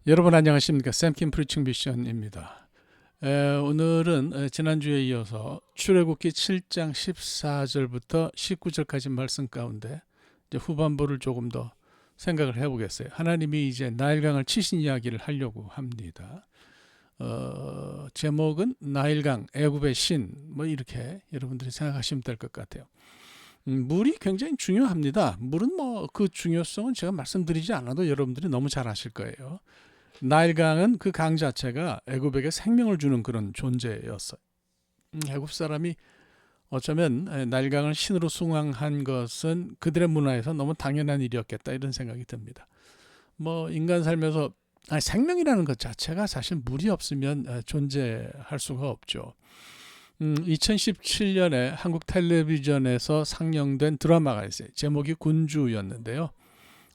여러분 안녕하십니까? 샘킴 프리칭 미션입니다. 오늘은 지난주에 이어서 출애굽기 7장 14절부터 19절까지 말씀 가운데 이제 후반부를 조금 더 생각을 해보겠어요. 하나님이 이제 나일강을 치신 이야기를 하려고 합니다. 제목은 나일강 애굽의 신, 뭐 이렇게 여러분들이 생각하시면 될 것 같아요. 물이 굉장히 중요합니다. 물은 뭐 그 중요성은 제가 말씀드리지 않아도 여러분들이 너무 잘 아실 거예요. 나일강은 그 강 자체가 애굽에게 생명을 주는 그런 존재였어요. 애굽 사람이 어쩌면 나일강을 신으로 숭앙한 것은 그들의 문화에서 너무 당연한 일이었겠다 이런 생각이 듭니다. 뭐 인간 살면서 생명이라는 것 자체가 사실 물이 없으면 존재할 수가 없죠. 2017년에 한국 텔레비전에서 상영된 드라마가 있어요. 제목이 군주였는데요.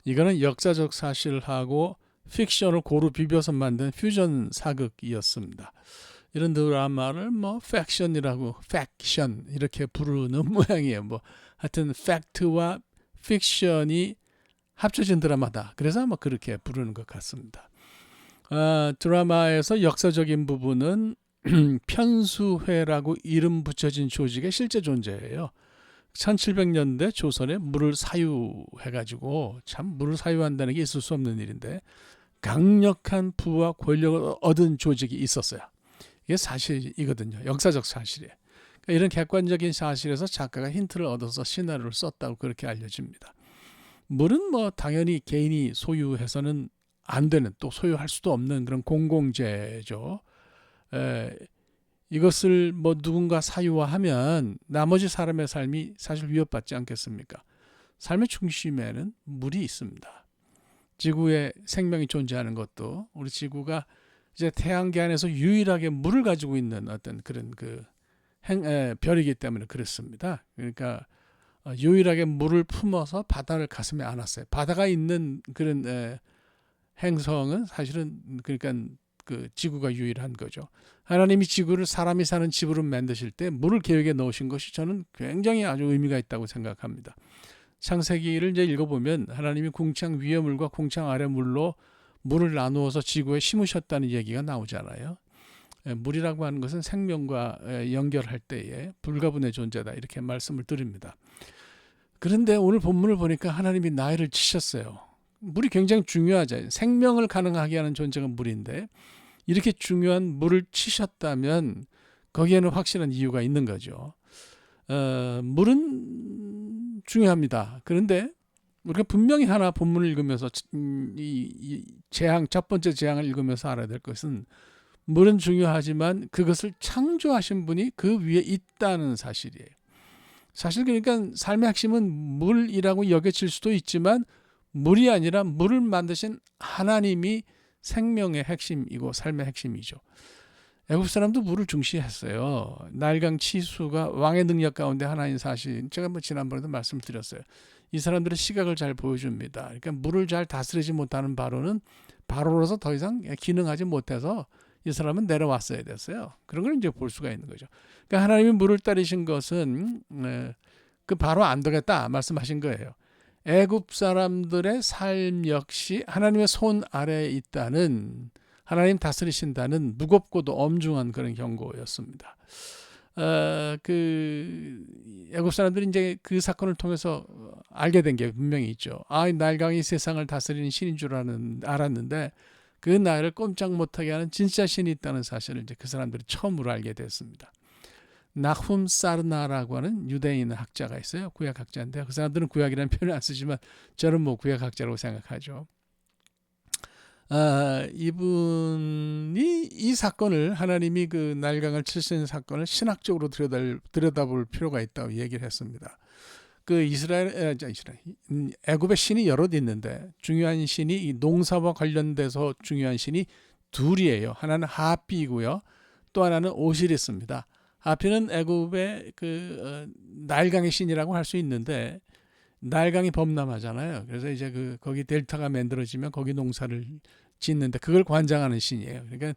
이거는 역사적 사실하고 픽션을 고루 비벼서 만든 퓨전 사극이었습니다. 이런 드라마를 뭐 팩션 이렇게 부르는 모양이에요. 뭐 하여튼 팩트와 픽션이 합쳐진 드라마다. 그래서 아마 그렇게 부르는 것 같습니다. 드라마에서 역사적인 부분은 편수회라고 이름 붙여진 조직의 실제 존재예요. 1700년대 조선에 물을 사유해가지고 참 물을 사유한다는 게 있을 수 없는 일인데 강력한 부와 권력을 얻은 조직이 있었어요. 이게 사실이거든요. 역사적 사실이에요. 그러니까 이런 객관적인 사실에서 작가가 힌트를 얻어서 시나리오를 썼다고 그렇게 알려집니다. 물은 뭐 당연히 개인이 소유해서는 안 되는, 또 소유할 수도 없는 그런 공공재죠. 이것을 뭐 누군가 사유화하면 나머지 사람의 삶이 사실 위협받지 않겠습니까? 삶의 중심에는 물이 있습니다. 지구에 생명이 존재하는 것도 우리 지구가 이제 태양계 안에서 유일하게 물을 가지고 있는 어떤 그런 별이기 때문에 그렇습니다. 그러니까 유일하게 물을 품어서 바다를 가슴에 안았어요. 바다가 있는 그런 행성은 사실은 그러니까 그 지구가 유일한 거죠. 하나님이 지구를 사람이 사는 집으로 만드실 때 물을 계획에 넣으신 것이 저는 굉장히 아주 의미가 있다고 생각합니다. 창세기를 이제 읽어보면 하나님이 궁창 위의 물과 궁창 아래 물로 물을 나누어서 지구에 심으셨다는 얘기가 나오잖아요. 물이라고 하는 것은 생명과 연결할 때에 불가분의 존재다 이렇게 말씀을 드립니다. 그런데 오늘 본문을 보니까 하나님이 나일을 치셨어요. 물이 굉장히 중요하죠. 생명을 가능하게 하는 존재가 물인데 이렇게 중요한 물을 치셨다면 거기에는 확실한 이유가 있는 거죠. 물은 중요합니다. 그런데 우리가 분명히 하나 본문을 읽으면서 첫 번째 재앙을 읽으면서 알아야 될 것은 물은 중요하지만 그것을 창조하신 분이 그 위에 있다는 사실이에요. 사실 그러니까 삶의 핵심은 물이라고 여겨질 수도 있지만 물이 아니라 물을 만드신 하나님이 생명의 핵심이고 삶의 핵심이죠. 애굽 사람도 물을 중시했어요. 나일강 치수가 왕의 능력 가운데 하나인 사실 제가 뭐 지난번에도 말씀드렸어요. 이 사람들의 시각을 잘 보여줍니다. 그러니까 물을 잘 다스리지 못하는 바로는 바로로서 더 이상 기능하지 못해서 이 사람은 내려왔어야 됐어요. 그런 걸 이제 볼 수가 있는 거죠. 그러니까 하나님이 물을 따르신 것은 그 바로 안 되겠다 말씀하신 거예요. 애굽 사람들의 삶 역시 하나님의 손 아래에 있다는, 하나님 다스리신다는 무겁고도 엄중한 그런 경고였습니다. 애굽 사람들이 이제 그 사건을 통해서 알게 된 게 분명히 있죠. 나일강이 세상을 다스리는 신인 줄 알았는데 그 나일을 꼼짝 못하게 하는 진짜 신이 있다는 사실을 이제 그 사람들이 처음으로 알게 됐습니다. 나훔 사르나라고 하는 유대인 학자가 있어요. 구약 학자인데 그 사람들은 구약이라는 표현을 안 쓰지만 저는 뭐 구약 학자라고 생각하죠. 이분이 이 사건을, 하나님이 그 나일강을 치신 사건을 신학적으로 들여다볼 필요가 있다고 얘기를 했습니다. 그 애굽의 신이 여럿 있는데 중요한 신이 이 농사와 관련돼서 중요한 신이 둘이에요. 하나는 하피이고요. 또 하나는 오시리스입니다. 하피는 애굽의 나일강의 신이라고 할 수 있는데 나일강이 범람하잖아요. 그래서 이제 거기 델타가 만들어지면 거기 농사를 짓는데 그걸 관장하는 신이에요. 그러니까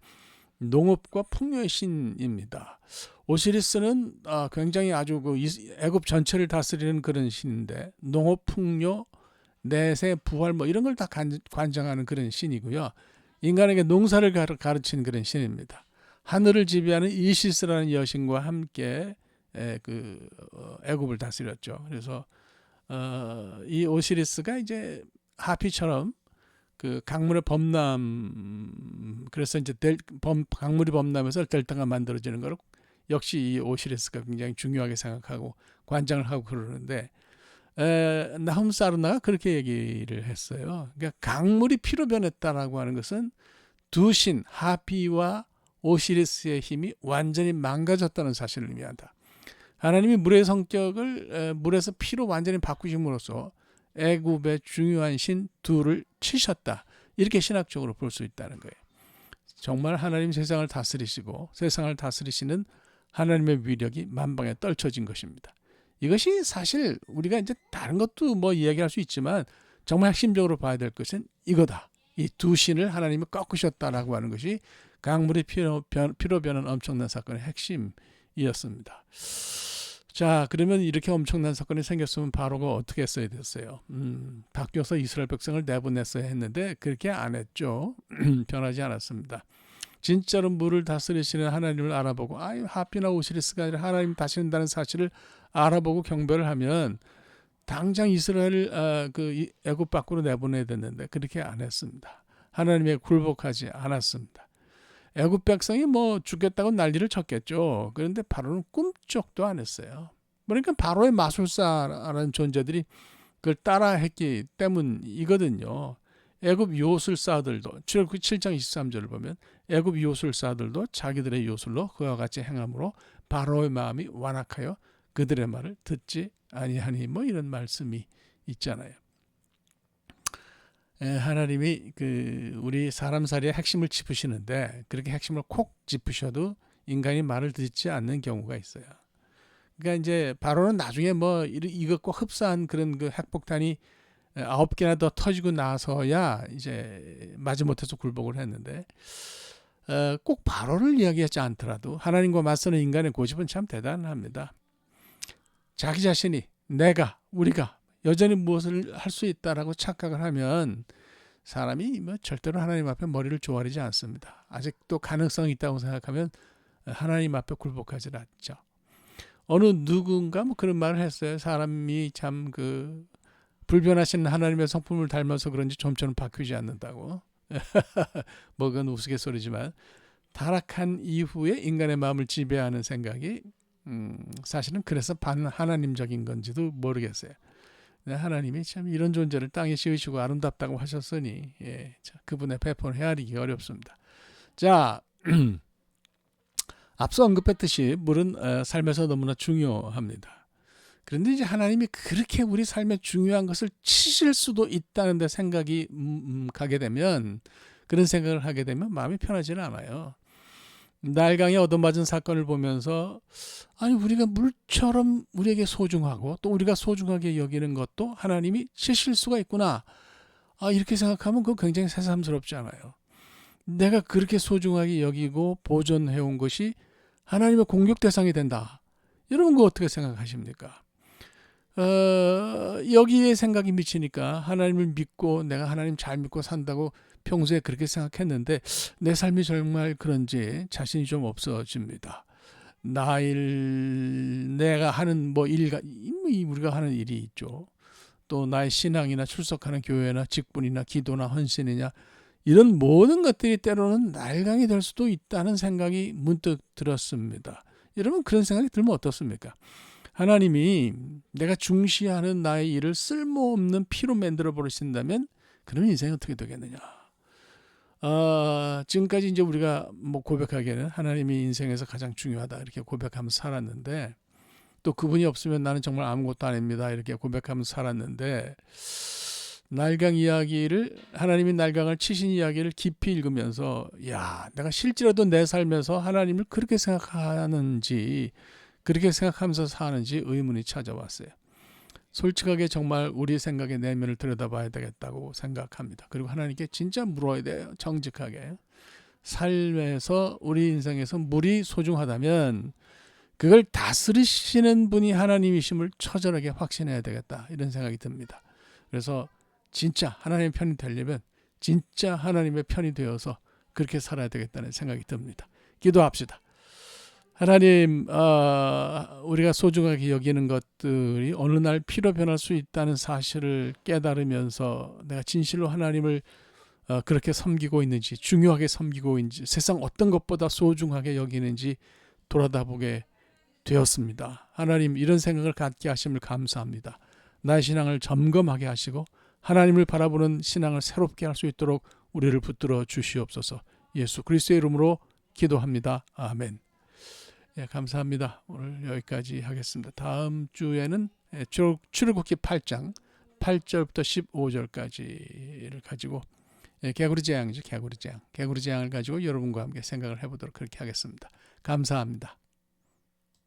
농업과 풍요의 신입니다. 오시리스는 굉장히 아주 애굽 전체를 다스리는 그런 신인데 농업, 풍요, 내세, 부활 뭐 이런 걸 다 관장하는 그런 신이고요. 인간에게 농사를 가르치는 그런 신입니다. 하늘을 지배하는 이시스라는 여신과 함께 애굽을 다스렸죠. 그래서 이 오시리스가 이제 하피처럼 그 강물의 범람, 그래서 이제 강물이 범람해서 델타가 만들어지는 걸 역시 이 오시리스가 굉장히 중요하게 생각하고 관장을 하고 그러는데, 나훔 사르나가 그렇게 얘기를 했어요. 그러니까 강물이 피로 변했다라고 하는 것은 두 신 하피와 오시리스의 힘이 완전히 망가졌다는 사실을 의미한다. 하나님이 물의 성격을 물에서 피로 완전히 바꾸심으로써 애굽의 중요한 신 둘을 치셨다. 이렇게 신학적으로 볼 수 있다는 거예요. 정말 하나님 세상을 다스리시고 세상을 다스리시는 하나님의 위력이 만방에 떨쳐진 것입니다. 이것이 사실 우리가 이제 다른 것도 뭐 이야기할 수 있지만 정말 핵심적으로 봐야 될 것은 이거다. 이 두 신을 하나님이 꺾으셨다라고 하는 것이 강물의 피로 변한 엄청난 사건의 핵심이었습니다. 자, 그러면 이렇게 엄청난 사건이 생겼으면 바로가 어떻게 했어야 됐어요? 바뀌어서 이스라엘 백성을 내보냈어야 했는데 그렇게 안 했죠. 변하지 않았습니다. 진짜로 물을 다스리시는 하나님을 알아보고 하피나 오시리스가 아니라 하나님 다스린다는 사실을 알아보고 경배를 하면 당장 이스라엘을 애굽 밖으로 내보내야 됐는데 그렇게 안 했습니다. 하나님에 굴복하지 않았습니다. 애굽 백성이 뭐 죽겠다고 난리를 쳤겠죠. 그런데 바로는 꿈쩍도 안 했어요. 그러니까 바로의 마술사라는 존재들이 그걸 따라했기 때문이거든요. 애굽 요술사들도 7장 23절을 보면 애굽 요술사들도 자기들의 요술로 그와 같이 행함으로 바로의 마음이 완악하여 그들의 말을 듣지 아니하니 뭐 이런 말씀이 있잖아요. 하나님이 우리 사람살이의 핵심을 짚으시는데 그렇게 핵심을 콕 짚으셔도 인간이 말을 듣지 않는 경우가 있어요. 그러니까 이제 바로는 나중에 뭐 이것과 흡사한 그런 그 핵폭탄이 9개나 더 터지고 나서야 이제 마지못해서 굴복을 했는데 꼭 바로를 이야기하지 않더라도 하나님과 맞서는 인간의 고집은 참 대단합니다. 자기 자신이 우리가 여전히 무엇을 할 수 있다라고 착각을 하면 사람이 뭐 절대로 하나님 앞에 머리를 조아리지 않습니다. 아직도 가능성이 있다고 생각하면 하나님 앞에 굴복하지 않죠. 어느 누군가 뭐 그런 말을 했어요. 사람이 참 불변하신 하나님의 성품을 닮아서 그런지 좀처럼 바뀌지 않는다고. 뭐 그건 우스갯소리지만 타락한 이후에 인간의 마음을 지배하는 생각이 사실은 그래서 반하나님적인 건지도 모르겠어요. 하나님이 참 이런 존재를 땅에 씌우시고 아름답다고 하셨으니 그분의 배포는 헤아리기 어렵습니다. 자, 앞서 언급했듯이 물은 삶에서 너무나 중요합니다. 그런데 이제 하나님이 그렇게 우리 삶에 중요한 것을 치실 수도 있다는 데 생각이 가게 되면 그런 생각을 하게 되면 마음이 편하지는 않아요. 날강에 얻어맞은 사건을 보면서 우리가 물처럼 우리에게 소중하고 또 우리가 소중하게 여기는 것도 하나님이 치실 수가 있구나. 이렇게 생각하면 그거 굉장히 새삼스럽지 않아요. 내가 그렇게 소중하게 여기고 보존해온 것이 하나님의 공격 대상이 된다. 여러분 그거 어떻게 생각하십니까? 여기에 생각이 미치니까 하나님을 믿고 내가 하나님 잘 믿고 산다고 평소에 그렇게 생각했는데 내 삶이 정말 그런지 자신이 좀 없어집니다. 내가 하는 우리가 하는 일이 있죠. 또 나의 신앙이나 출석하는 교회나 직분이나 기도나 헌신이냐 이런 모든 것들이 때로는 날강이 될 수도 있다는 생각이 문득 들었습니다. 여러분 그런 생각이 들면 어떻습니까? 하나님이 내가 중시하는 나의 일을 쓸모없는 피로 만들어 버리신다면 그러면 인생이 어떻게 되겠느냐? 지금까지 이제 우리가 뭐 고백하기에는 하나님이 인생에서 가장 중요하다 이렇게 고백하면서 살았는데 또 그분이 없으면 나는 정말 아무것도 아닙니다 이렇게 고백하면서 살았는데 하나님이 날강을 치신 이야기를 깊이 읽으면서 내가 실제로도 내 삶에서 하나님을 그렇게 생각하는지 그렇게 생각하면서 사는지 의문이 찾아왔어요. 솔직하게 정말 우리 생각의 내면을 들여다봐야 되겠다고 생각합니다. 그리고 하나님께 진짜 물어야 돼요. 정직하게. 삶에서 우리 인생에서 물이 소중하다면 그걸 다스리시는 분이 하나님이심을 처절하게 확신해야 되겠다. 이런 생각이 듭니다. 그래서 진짜 하나님의 편이 되려면 진짜 하나님의 편이 되어서 그렇게 살아야 되겠다는 생각이 듭니다. 기도합시다. 하나님, 우리가 소중하게 여기는 것들이 어느 날 피로 변할 수 있다는 사실을 깨달으면서 내가 진실로 하나님을 그렇게 섬기고 있는지, 중요하게 섬기고 있는지, 세상 어떤 것보다 소중하게 여기는지 돌아다보게 되었습니다. 하나님, 이런 생각을 갖게 하심을 감사합니다. 나의 신앙을 점검하게 하시고 하나님을 바라보는 신앙을 새롭게 할 수 있도록 우리를 붙들어 주시옵소서. 예수 그리스도의 이름으로 기도합니다. 아멘. 예, 감사합니다. 오늘 여기까지 하겠습니다. 다음 주에는 출애굽기 8장 8절부터 15절까지를 가지고 개구리재앙이죠. 개구리재앙을 가지고 여러분과 함께 생각을 해보도록 그렇게 하겠습니다. 감사합니다.